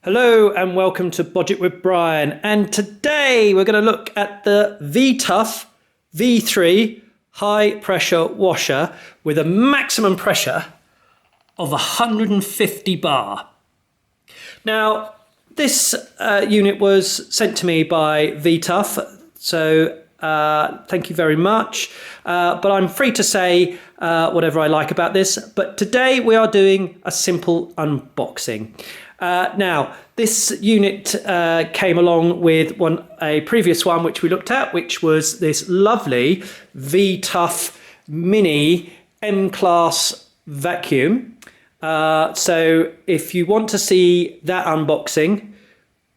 Hello and welcome to Budget with Brian, and today we're going to look at the V-TUF V3 high pressure washer with a maximum pressure of 150 bar. Now this unit was sent to me by V-TUF, so thank you very much, but I'm free to say whatever I like about this, but today we are doing a simple unboxing. Now, this unit came along with a previous one which we looked at, which was this lovely V-TUF Mini M-Class vacuum. So if you want to see that unboxing,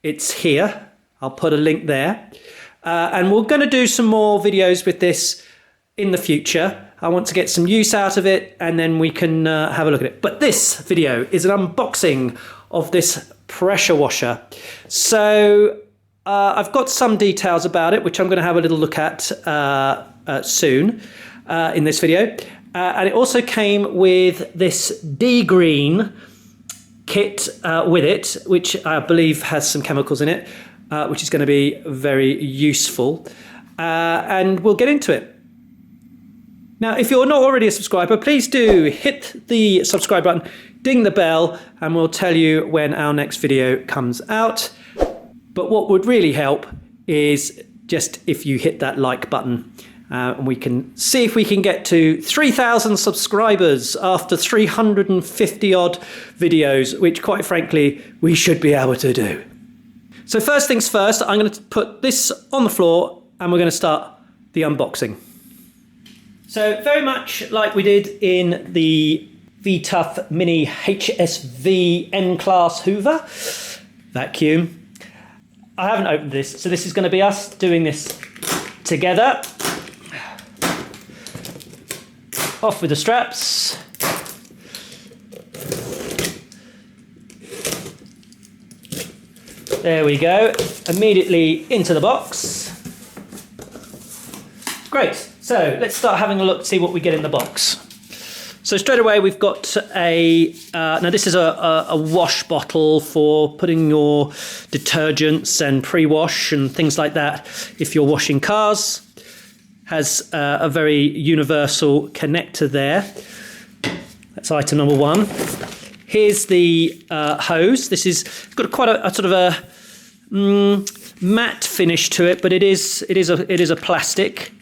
it's here. I'll put a link there. And we're going to do some more videos with this in the future. I want to get some use out of it, and then we can have a look at it. But this video is an unboxing of this pressure washer. So I've got some details about it, which I'm going to have a little look at soon in this video. And it also came with this D-green kit with it, which I believe has some chemicals in it, which is going to be very useful. And we'll get into it. Now, if you're not already a subscriber, please do hit the subscribe button, ding the bell, and we'll tell you when our next video comes out. But what would really help is just if you hit that like button, and we can see if we can get to 3,000 subscribers after 350 odd videos, which quite frankly, we should be able to do. So first things first, I'm going to put this on the floor and we're going to start the unboxing. So very much like we did in the V-TUF Mini HSV M-Class Hoover vacuum, I haven't opened this, so this is going to be us doing this together. Off with the straps. There we go, immediately into the box. Great, so let's start having a look to see what we get in the box. So straight away we've got now this is a wash bottle for putting your detergents and pre-wash and things like that if you're washing cars. Has a very universal connector there. That's item number one. Here's the hose. This is got quite a sort of a matte finish to it, but it is a plastic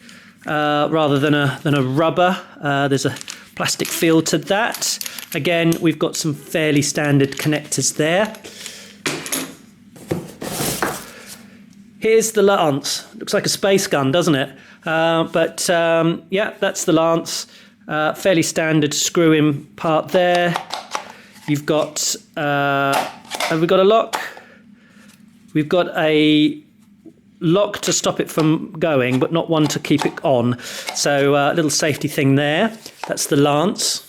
rather than a rubber. There's a plastic feel to that. Again, we've got some fairly standard connectors there. Here's the lance. Looks like a space gun, doesn't it? Yeah, that's the lance. Fairly standard screw-in part there. You've got, have we got a lock? We've got a lock to stop it from going, but not one to keep it on. So a little safety thing there. That's the lance.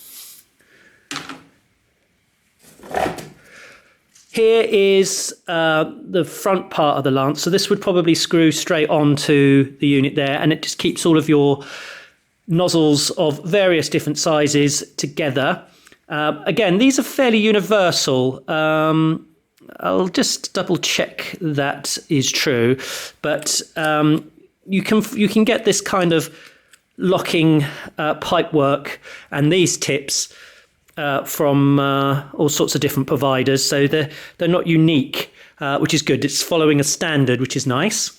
Here is the front part of the lance. So this would probably screw straight onto the unit there, and it just keeps all of your nozzles of various different sizes together. Again, these are fairly universal. I'll just double check that is true, but you can get this kind of locking pipe work and these tips from all sorts of different providers, so they're not unique, which is good. It's following a standard, which is nice.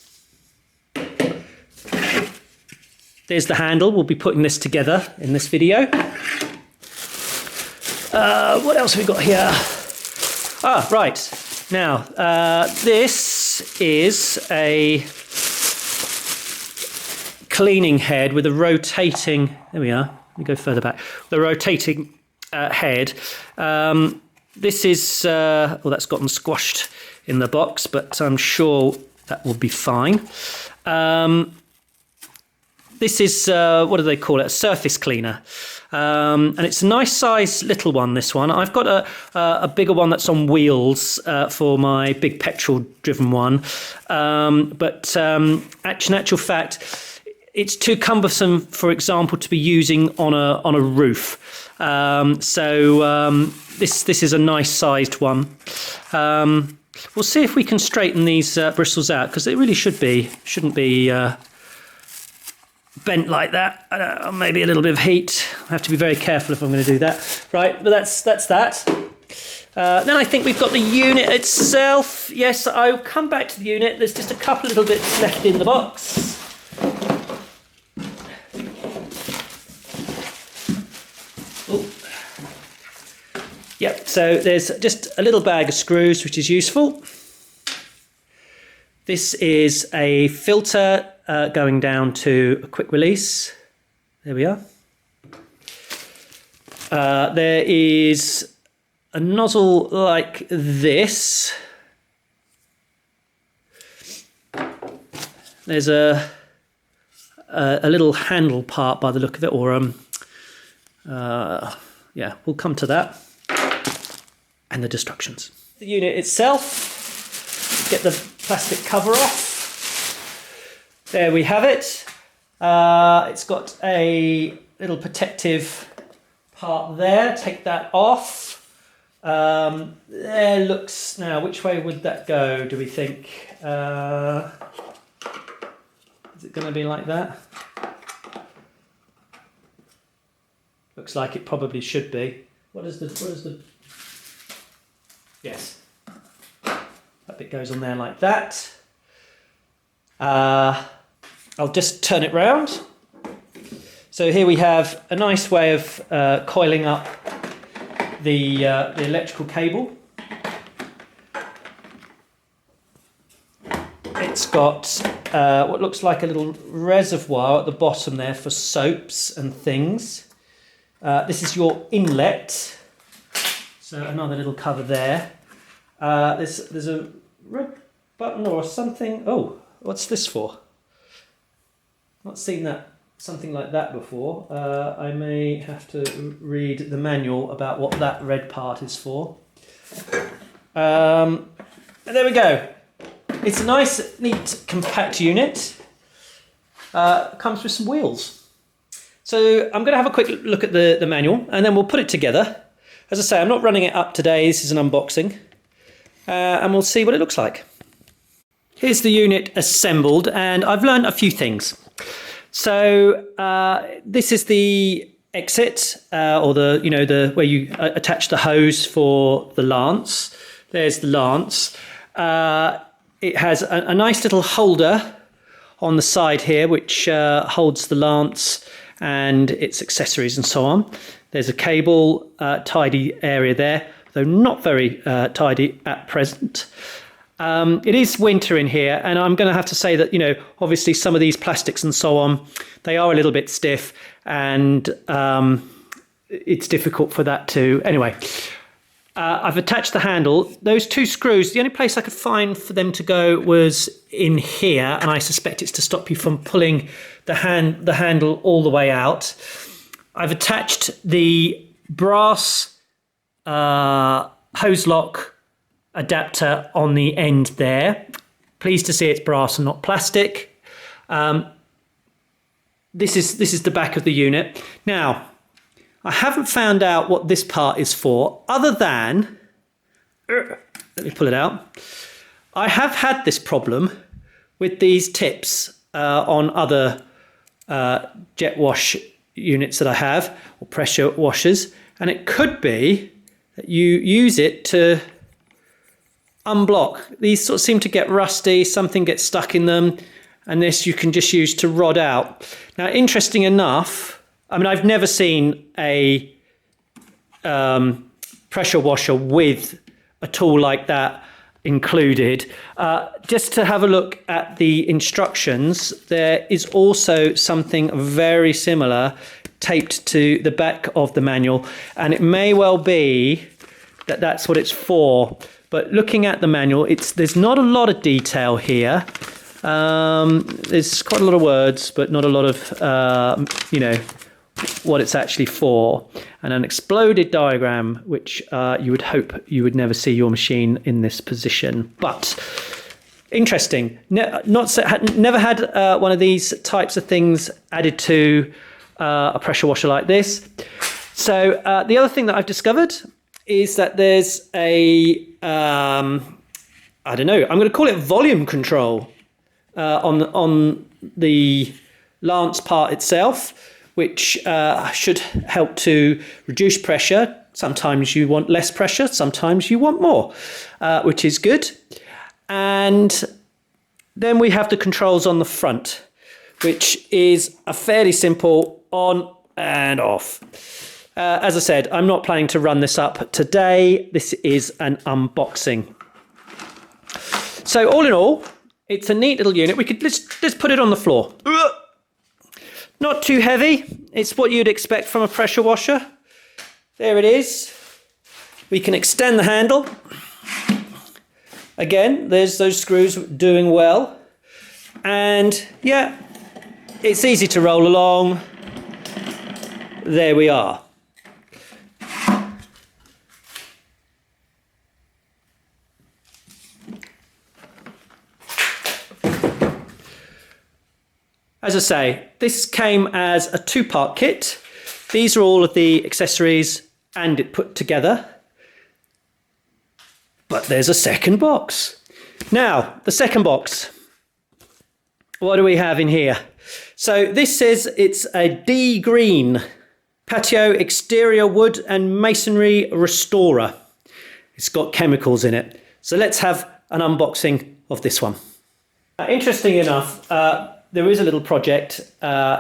There's the handle. We'll be putting this together in this video. What else have we got here? Ah, right. Now, this is a cleaning head with a rotating, there we are, let me go further back, the rotating head. This is, well, that's gotten squashed in the box, but I'm sure that will be fine. This is, what do they call it, a surface cleaner. And it's a nice size little one, this one. I've got a bigger one that's on wheels for my big petrol driven one. In actual fact, it's too cumbersome, for example, to be using on a roof. This is a nice sized one. We'll see if we can straighten these bristles out, because they really shouldn't be bent like that. Maybe a little bit of heat. I have to be very careful if I'm going to do that. Right, but that's that. Then I think we've got the unit itself. Yes, I'll come back to the unit. There's just a couple little bits left in the box. Ooh. Yep, so there's just a little bag of screws, which is useful. This is a filter going down to a quick release. There we are. There is a nozzle like this. There's a little handle part by the look of it, or yeah, we'll come to that. And the instructions. The unit itself, get the plastic cover off. There we have it. It's got a little protective part there. Take that off. There looks, now which way would that go, do we think? Is it going to be like that? Looks like it probably should be. What is the yes, that bit goes on there like that. I'll just turn it round. So here we have a nice way of coiling up the electrical cable. It's got what looks like a little reservoir at the bottom there for soaps and things. This is your inlet. So another little cover there. There's a red button or something. Oh, what's this for? Not seen something like that before. I may have to read the manual about what that red part is for. And there we go. It's a nice, neat, compact unit. Comes with some wheels. So I'm going to have a quick look at the manual, and then we'll put it together. As I say, I'm not running it up today. This is an unboxing. And we'll see what it looks like. Here's the unit assembled, and I've learned a few things. So this is the exit, or the where you attach the hose for the lance. There's the lance. It has a nice little holder on the side here, which holds the lance and its accessories and so on. There's a cable, tidy area there, though not very tidy at present. It is winter in here, and I'm going to have to say that, obviously some of these plastics and so on, they are a little bit stiff, and it's difficult for that to... Anyway, I've attached the handle. Those two screws, the only place I could find for them to go was in here, and I suspect it's to stop you from pulling the handle all the way out. I've attached the brass hose lock adapter on the end there. Pleased to see it's brass and not plastic. This is the back of the unit. Now, I haven't found out what this part is for, other than, let me pull it out. I have had this problem with these tips on other jet wash units that I have, or pressure washers, and it could be that you use it to unblock. These sort of seem to get rusty, something gets stuck in them, and this you can just use to rod out. Now, interesting enough, I mean, I've never seen a pressure washer with a tool like that included. Just to have a look at the instructions, there is also something very similar taped to the back of the manual, and it may well be that that's what it's for. But looking at the manual, there's not a lot of detail here. There's quite a lot of words, but not a lot of what it's actually for, and an exploded diagram, which you would hope you would never see your machine in this position. But Interesting. Never had one of these types of things added to a pressure washer like this. So the other thing that I've discovered is that there's a, I don't know, I'm going to call it volume control on the lance part itself, which should help to reduce pressure. Sometimes you want less pressure, sometimes you want more, which is good. And then we have the controls on the front, which is a fairly simple on and off. As I said, I'm not planning to run this up today. This is an unboxing. So all in all, it's a neat little unit. We could let's put it on the floor. Not too heavy. It's what you'd expect from a pressure washer. There it is. We can extend the handle. Again, there's those screws doing well. And yeah, it's easy to roll along. There we are. As I say, this came as a two-part kit. These are all of the accessories and it put together. But there's a second box. Now, the second box. What do we have in here? So this says it's a D green patio exterior wood and masonry restorer. It's got chemicals in it. So let's have an unboxing of this one. Interesting enough, there is a little project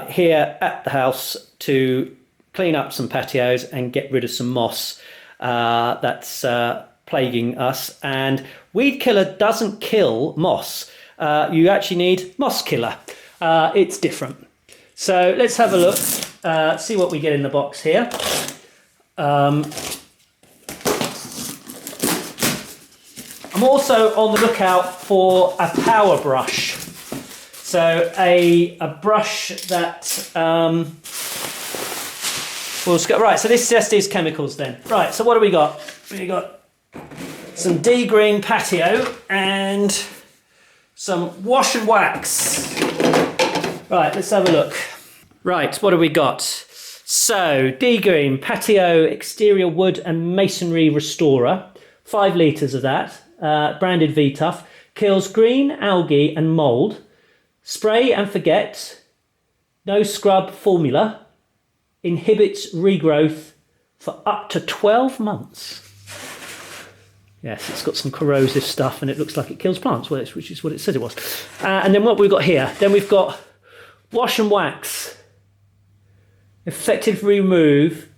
here at the house to clean up some patios and get rid of some moss that's plaguing us. And weed killer doesn't kill moss. You actually need moss killer. It's different. So let's have a look, see what we get in the box here. I'm also on the lookout for a power brush. So a brush that right, so this just is chemicals then. Right, so what do we got? We got some D green patio and some wash and wax. Right, let's have a look. Right, what do we got? So D green patio exterior wood and masonry restorer, 5 litres of that, branded V-TUF, kills green algae and mould. Spray and forget, no scrub formula, inhibits regrowth for up to 12 months. Yes, it's got some corrosive stuff and it looks like it kills plants, which is what it said it was. And then what we've got here, then we've got wash and wax, effectively remove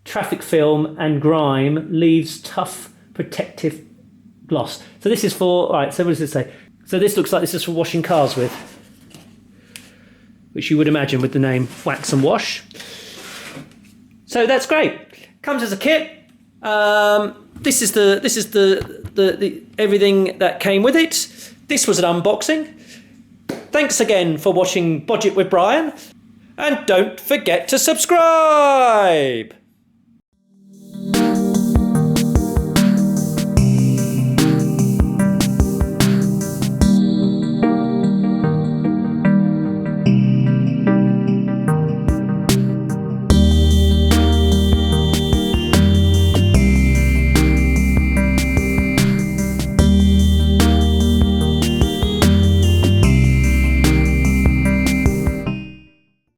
traffic film and grime, leaves tough protective gloss. So this is for, all right, so what does it say? So this looks like this is for washing cars with, which you would imagine with the name Wax and Wash. So that's great. Comes as a kit. This is the everything that came with it. This was an unboxing. Thanks again for watching Budget with Brian, and don't forget to subscribe.